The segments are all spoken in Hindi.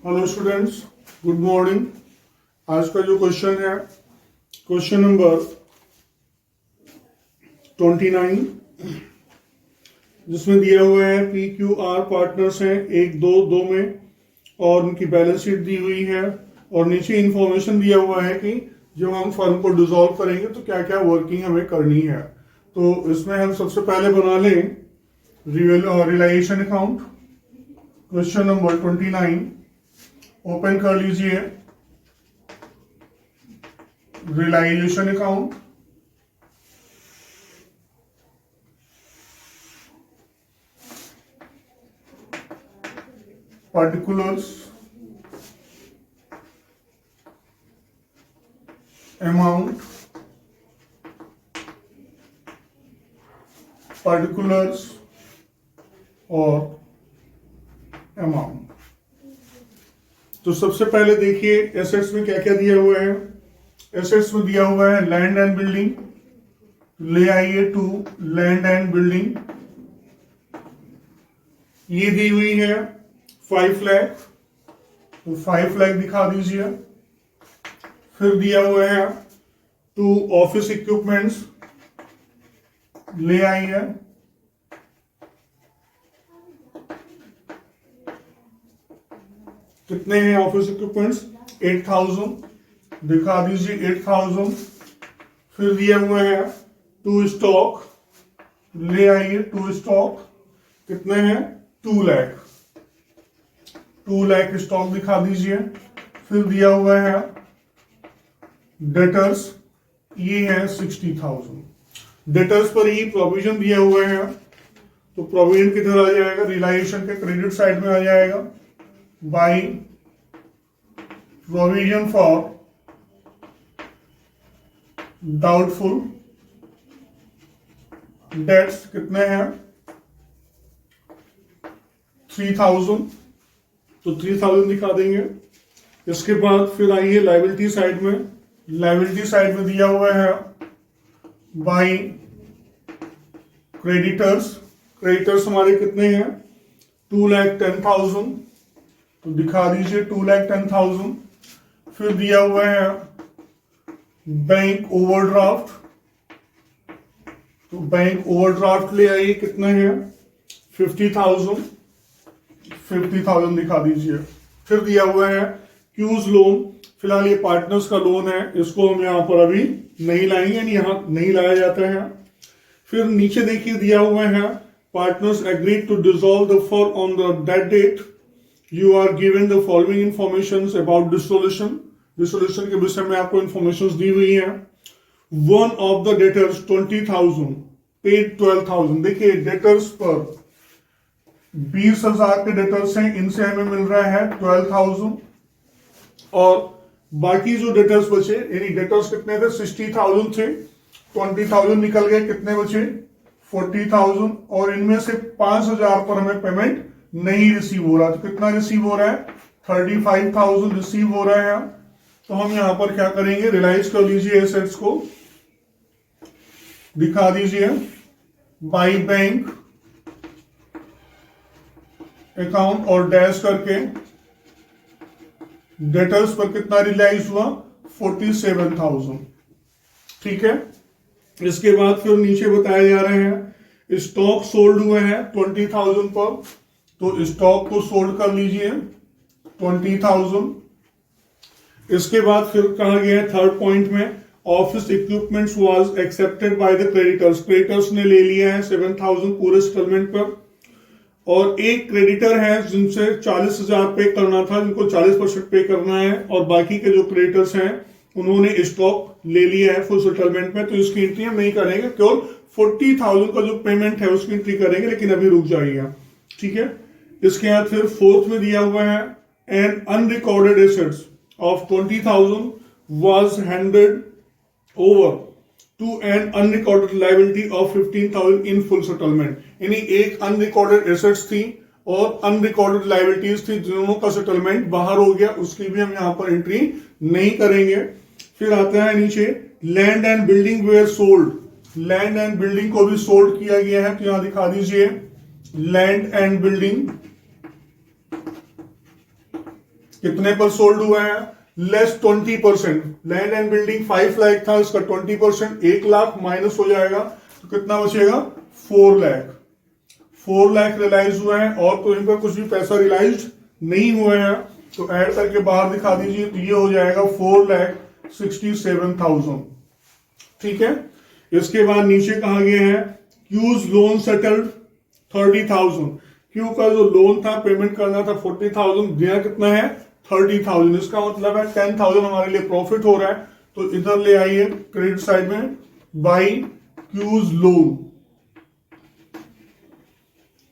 Hello students, good morning. आज का जो क्वेश्चन है, क्वेश्चन नंबर 29, जिसमें दिया हुआ है पी क्यू आर पार्टनर्स हैं, एक दो दो में, और उनकी बैलेंस शीट दी हुई है और नीचे इंफॉर्मेशन दिया हुआ है कि जब हम फर्म को डिसॉल्व करेंगे तो क्या क्या वर्किंग हमें करनी है। तो इसमें हम सबसे पहले बना लें realisation account. Question number 29 open कर लीजिए realisation account. Particulars, amount, particulars और अमाउंट। तो सबसे पहले देखिए एसेट्स में क्या क्या दिया हुआ है। एसेट्स में दिया हुआ है लैंड एंड बिल्डिंग, ले आइए टू लैंड एंड बिल्डिंग, ये दी हुई है 5 लाख, तो 5 लाख दिखा दीजिए। फिर दिया हुआ है 2 ऑफिस इक्विपमेंट्स, ले आइए, कितने हैं ऑफिस इक्विपमेंट्स, 8000, दिखा दीजिए 8000। फिर दिया हुआ है 2 स्टॉक, ले आइए 2 स्टॉक, कितने हैं 2 लाख, 2 लाख स्टॉक दिखा दीजिए। फिर दिया हुआ है डेटर्स, ये है 60,000। डेटर्स पर ही प्रोविजन दिया हुआ है, तो प्रोविजन किधर आ जाएगा, रियलाइजेशन के क्रेडिट साइड में आ जाएगा। By provision for doubtful debts, कितने हैं 3000, तो 3000 दिखा देंगे। इसके बाद फिर आइए लायबिलिटी साइड में। लायबिलिटी साइड में दिया हुआ है बाई क्रेडिटर्स, क्रेडिटर्स हमारे कितने हैं 2,10,000, तो दिखा दीजिए 2,10,000। फिर दिया हुआ है बैंक ओवरड्राफ्ट, तो बैंक ओवरड्राफ्ट ले आइए, कितने हैं 50,000, 50,000 दिखा दीजिए। फिर दिया हुआ है क्यूज लोन, फिलहाल ये पार्टनर्स का लोन है, इसको हम यहां पर अभी नहीं लाएंगे, यानी यहां नहीं लाया जाता है। फिर नीचे देखिए दिया हुआ है partners agreed to dissolve the firm on the that date, you are given the following information about dissolution. Dissolution के विषय में आपको इंफॉर्मेशन दी हुई है। One of the debtors 20,000 paid 12,000। देखिए डेटर्स पर 20,000 के डेटर्स हैं, इनसे हमें मिल रहा है 12,000, और बाकी जो डेटर्स बचे, यानी डेटर्स कितने थे 60,000 थे, 20,000 निकल गए, कितने बचे 40,000, और इनमें से 5,000 पर हमें पेमेंट नहीं रिसीव हो रहा। तो कितना रिसीव हो रहा है 35,000 रिसीव हो रहा है। तो हम यहां पर क्या करेंगे, रियलाइज कर लीजिए एसेट्स को, दिखा दीजिए बाई बैंक अकाउंट और डैश करके डेटर्स पर कितना रियलाइज हुआ 47,000। ठीक है। इसके बाद फिर नीचे बताया जा रहे हैं स्टॉक सोल्ड हुए हैं 20,000 पर, तो स्टॉक को सोल्ड कर लीजिए 20,000। इसके बाद फिर कहा गया है थर्ड पॉइंट में office equipments was accepted by the creditors, creditors ने ले लिया है 7,000 पूरे सेटलमेंट पर, और एक क्रेडिटर है जिनसे 40,000 पे करना था, जिनको 40% पे करना है, और बाकी के जो क्रेडिटर्स हैं उन्होंने स्टॉक ले लिया है फुल सेटलमेंट में, तो इसकी एंट्री हम नहीं करेंगे, केवल 40,000 का जो पेमेंट है उसकी एंट्री करेंगे, लेकिन अभी रुक जाइए। ठीक है। इसके बाद फिर फोर्थ में दिया हुआ है an unrecorded assets of 20,000 was handed over to an unrecorded liability of 15,000 in full settlement, यानी एक अनरिकॉर्डेड एसेट्स थी और अनरिकॉर्डेड लायबिलिटीज थी, दोनों का सेटलमेंट बाहर हो गया, उसकी भी हम यहां पर एंट्री नहीं करेंगे। फिर आता है नीचे land and building were sold, land and building को भी सोल्ड किया गया है, तो यहां दिखा दीजिए लैंड एंड बिल्डिंग कितने पर सोल्ड हुआ है, less 20%। Land and building 5 lakh था, इसका 20% 1 लाख माइनस हो जाएगा, तो कितना बचेगा 4 लाख। 4 लाख रियलाइज हुआ है और कहीं पर कुछ भी पैसा रियलाइज नहीं हुआ है, तो ऐड करके बाहर दिखा दीजिए, तो ये हो जाएगा 4,67,000। ठीक है। इसके बाद नीचे कहा गया है क्यूज लोन सेटल्ड 30,000। क्यू का जो लोन था पेमेंट करना था 40,000, दिया कितना है 30,000। इसका मतलब है 10,000 हमारे लिए प्रॉफिट हो रहा है, तो इधर ले आइए क्रेडिट साइड में बाई क्यूज लोन,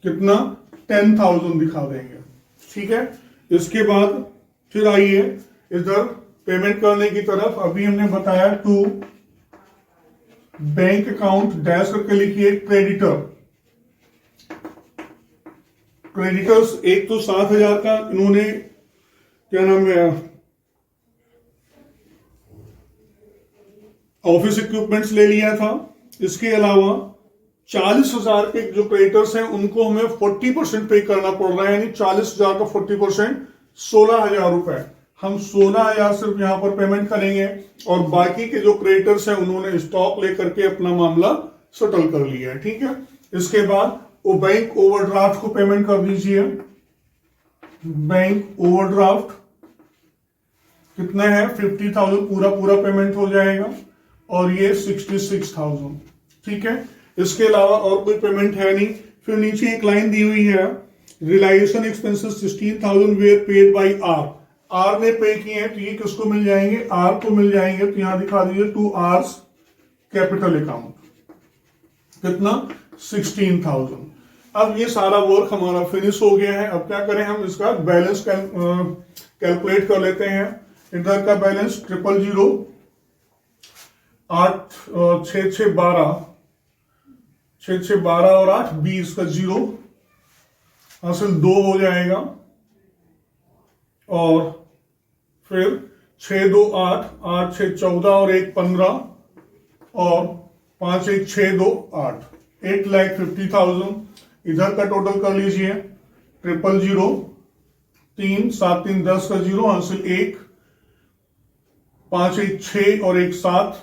कितना 10,000 दिखा देंगे। ठीक है। इसके बाद फिर आइए इधर पेमेंट करने की तरफ। अभी हमने बताया टू बैंक अकाउंट डैश करके लिखिए क्रेडिटर। क्रेडिटर्स एक तो 7,000 का इन्होंने क्या नाम है ऑफिस इक्विपमेंट्स ले लिया था। इसके अलावा 40,000 के जो क्रेडिटर्स हैं उनको हमें 40% पे करना पड़ रहा है, यानी 40,000 का 40% 16,000 रुपए। हम 16,000 सिर्फ यहां पर पेमेंट करेंगे और बाकी के जो क्रेडिटर्स हैं उन्होंने स्टॉक लेकर के अपना मामला सेटल कर लिया है। ठीक है। इसके बाद वो बैंक ओवरड्राफ्ट को पेमेंट कर दीजिए। बैंक ओवरड्राफ्ट कितना है 50,000, पूरा पूरा पेमेंट हो जाएगा, और ये 66,000। ठीक है। इसके अलावा और कोई पेमेंट है नहीं। फिर नीचे एक लाइन दी हुई है realisation expenses 16,000 were paid by R. R ने पे किए हैं, तो ये किसको मिल जाएंगे, आर को मिल जाएंगे। तो यहां दिखा दीजिए टू आर्स कैपिटल अकाउंट, कितना 16,000। अब ये सारा वर्क हमारा फिनिश हो गया है। अब क्या करें, हम इसका बैलेंस कैलकुलेट कर लेते हैं। इधर का बैलेंस 000 8 6 6 12 6 6 12 और 8 20 का 0 हासिल 2 हो जाएगा, और फिर 6 2 8 8 6 14 और 1 15 और 5 1 6 2 8 8,50,000। इधर का टोटल कर लीजिए 000 3 7 3 10 का 0 हासिल 1 5 1 6 और 1 7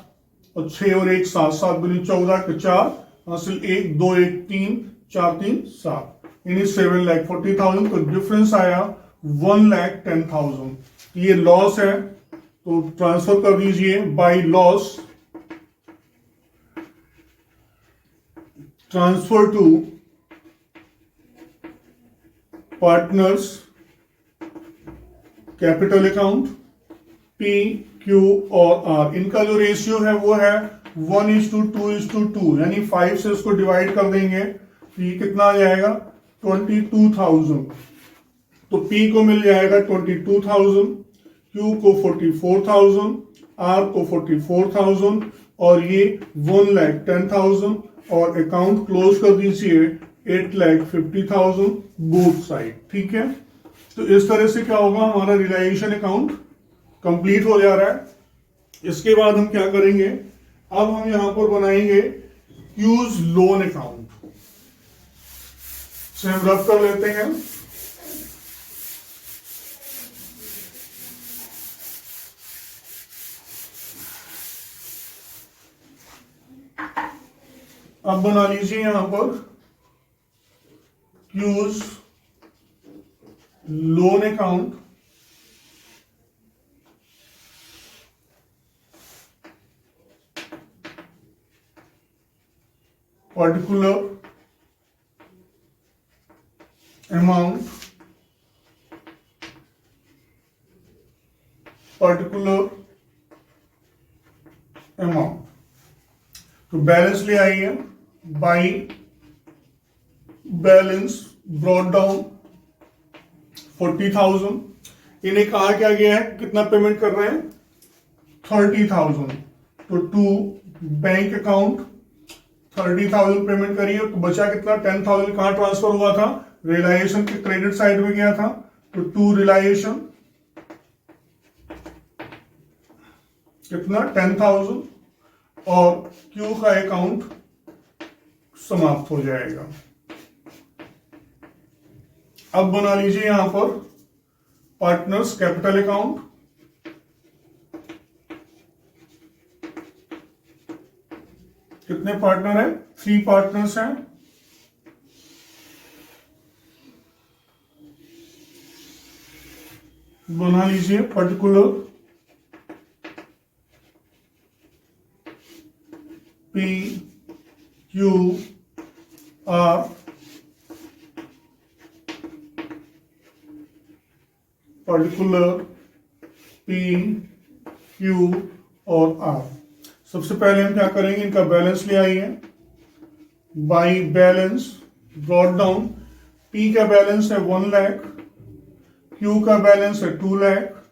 और 6 और 1 7 7 दूनी 14 का 4 हासिल 1 2 1 3 4 3 7, यानी 7,40,000। तो डिफरेंस आया 1,10,000। ये लॉस है, तो ट्रांसफर कर दीजिए by loss transfer to partners capital account P Q और आर। इनका जो रेशियो है वो है 1:2:2, यानी 5 से इसको डिवाइड कर देंगे, तो ये कितना आ जाएगा 22,000। तो P को मिल जाएगा 22,000, Q को 44,000, R को 44,000 और ये 1,10,000, और अकाउंट क्लोज कर दीजिए 8,50,000 बोथ साइड। ठीक है। तो इस तरह से क्या होगा, हमारा रियलाइजेशन अकाउंट कंप्लीट हो जा रहा है। इसके बाद हम क्या करेंगे, अब हम यहां पर बनाएंगे क्यूज लोन अकाउंट से हम रफ कर लेते हैं। अब बना लीजिए यहां पर Q's loan account particular amount तो बैलेंस ले आइए बाई बैलेंस ब्रॉट डाउन 40,000। इन्हें कहा क्या गया है, कितना पेमेंट कर रहे हैं 30,000। तो टू बैंक अकाउंट 30,000 पेमेंट करिए, तो बचा कितना 10,000 कहां ट्रांसफर हुआ था, रियलाइजेशन के क्रेडिट साइड में गया था। तो टू रियलाइजेशन कितना 10,000 और क्यू का अकाउंट समाप्त हो जाएगा। अब बना लीजिए यहां पर पार्टनर्स कैपिटल अकाउंट, कितने पार्टनर है? 3 पार्टनर्स हैं। बना लीजिए particular P Q R, particular P Q और R। सबसे पहले हम क्या करेंगे, इनका बैलेंस ले आइए। By balance brought down, P का बैलेंस है 1 लाख, Q का बैलेंस है 2 लाख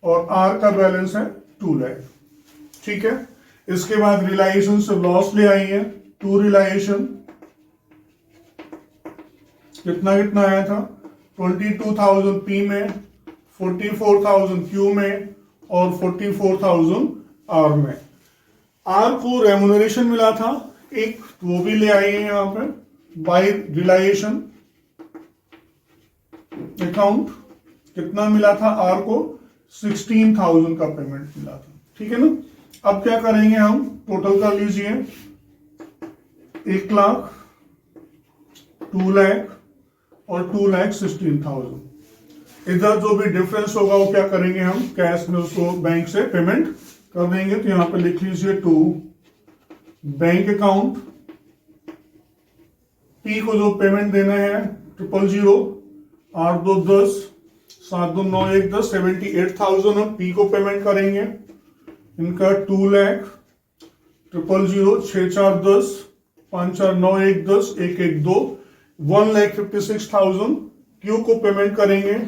और R का बैलेंस है 2 लाख। ठीक है, इसके बाद रिलायेशन से लॉस ले आइए। टू रिलायेशन कितना कितना आया था? 22,000 P में, 44,000 Q में और 44,000 R में। R को रेमुनरेशन मिला था एक, वो भी ले आइए यहां पे। बाय रिलायेशन अकाउंट कितना मिला था R को? 16,000 का पेमेंट मिला था। ठीक है ना। अब क्या करेंगे हम, टोटल कर लीजिए। 1 लाख, 2 लाख और 2,16,000। इधर जो भी डिफरेंस होगा वो क्या करेंगे हम, कैश में उसको बैंक से पेमेंट कर देंगे। तो यहां पे लिख लीजिए टू बैंक अकाउंट। P को जो पेमेंट देना है 000, 8 2 10, 7 2 9 1 10, 78,000 हम P को पेमेंट करेंगे। इनका 2 लाख, 000, 6 4 10, 5 4 9 1 10, 1 1 2, 1,56,000 Q को पेमेंट करेंगे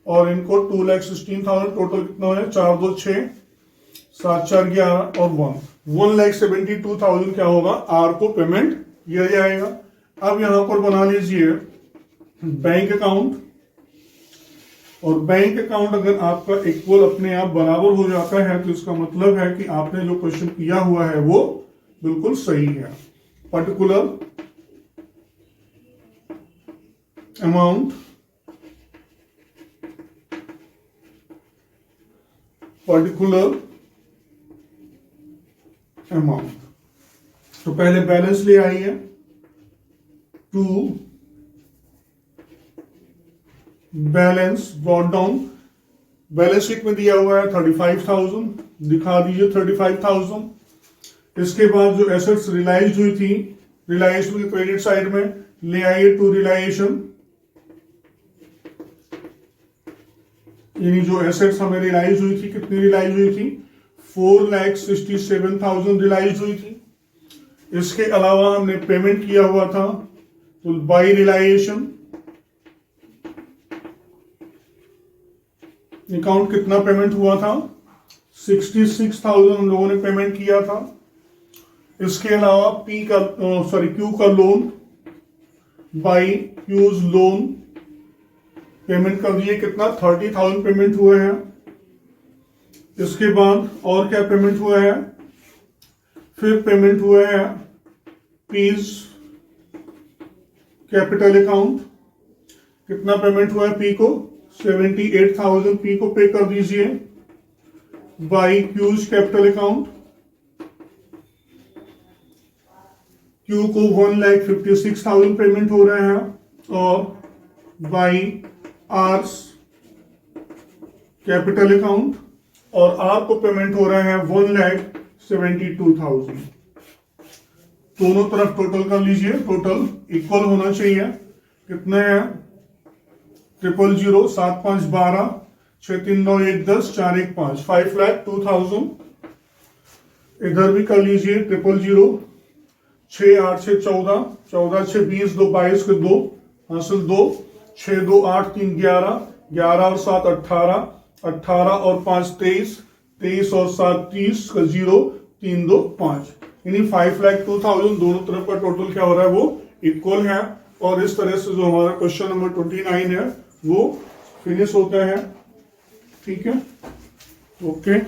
और इनको 2,16,000। टोटल कितना है? 4 2 6, 7 4 11 और 1,72,000 क्या होगा? R को पेमेंट किया जाएगा। अब यहां पर बना लीजिए बैंक अकाउंट, और बैंक अकाउंट अगर आपका इक्वल अपने आप बराबर हो जाता है तो इसका मतलब है कि आपने जो क्वेश्चन किया हुआ है वो बिल्कुल सही है। Particular amount, particular amount. तो पहले बैलेंस ले आइए। To balance brought down, balance sheet में दिया हुआ है 35,000, दिखा दीजिए 35,000। इसके बाद जो एसेट्स रिलाइज हुई थी, रिलायेशन के क्रेडिट साइड में ले आइए टू रिलायेशन, यानी जो एसेट्स हमें रिलाइज हुई थी, कितनी रिलाइज हुई थी? 4,67,000 रिलाइज हुई थी। इसके अलावा हमने पेमेंट किया हुआ था तो बाई रिलायेशन अकाउंट कितना पेमेंट हुआ था? 66,000 हम लोगों ने पेमेंट किया था। इसके अलावा Q का loan, by Q's loan payment कर दिए। कितना? 30,000 पेमेंट हुए हैं। इसके बाद और क्या पेमेंट हुआ है? फिर पेमेंट हुए हैं P's कैपिटल अकाउंट। कितना पेमेंट हुआ है P को? 78,000 P को पे कर दीजिए by Q's capital account. Q को 1,56,000 पेमेंट हो रहे हैं और बाई R's कैपिटल अकाउंट, और R को पेमेंट हो रहे हैं 1,72,000। दोनों तरफ टोटल कर लीजिए, टोटल इक्वल होना चाहिए। कितने हैं? 000, 7 5 12, 6 3 9 1 10, 4 1 5, 5,02,000। इधर भी कर लीजिए 000, 6 8 6 14, 14 6 20, 2 22 के 2 हासिल 2, 6 2 8 3 11, 11 और 7 18, 18 और 5 23, 23 और 7 30 का 0, 3 2 5, यानी 5,02,000। दोनों तरफ का टोटल क्या हो रहा है? वो इक्वल है। और इस तरह से जो हमारा क्वेश्चन नंबर 29 है वो फिनिश होता है। ठीक है, ओके।